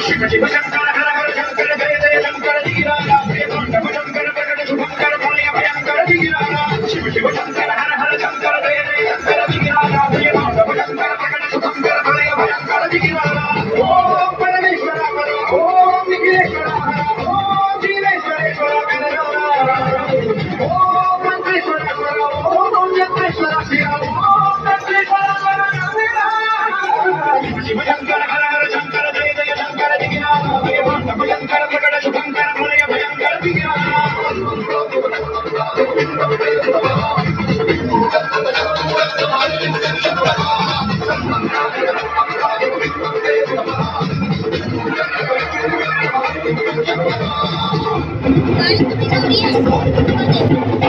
शिव शिव शंकर हर हर शंकर जय जय शंकर धीराला प्रियतम शंकर प्रकट शुभंकर भय भयंकर धीराला शिव शिव शंकर हर हर शंकर जय जय शंकर धीराला प्रियतम शंकर प्रकट शुभंकर भय भयंकर धीराला ओम परमेश्वर हर ओम निखिलेश्वर हर ओम जीवेश्वरेश्वर हर ओम मंत्रेश्वर हर ओम यंत्रेश्वर शिव ओम तत्रेश्वर हर शिव शंकर हर हर शंकर जय जय शंकर धीराला प्रियतम शंकर प्रकट शुभंकर भय भयंकर धीराला Guys, तुम्ही जाऊया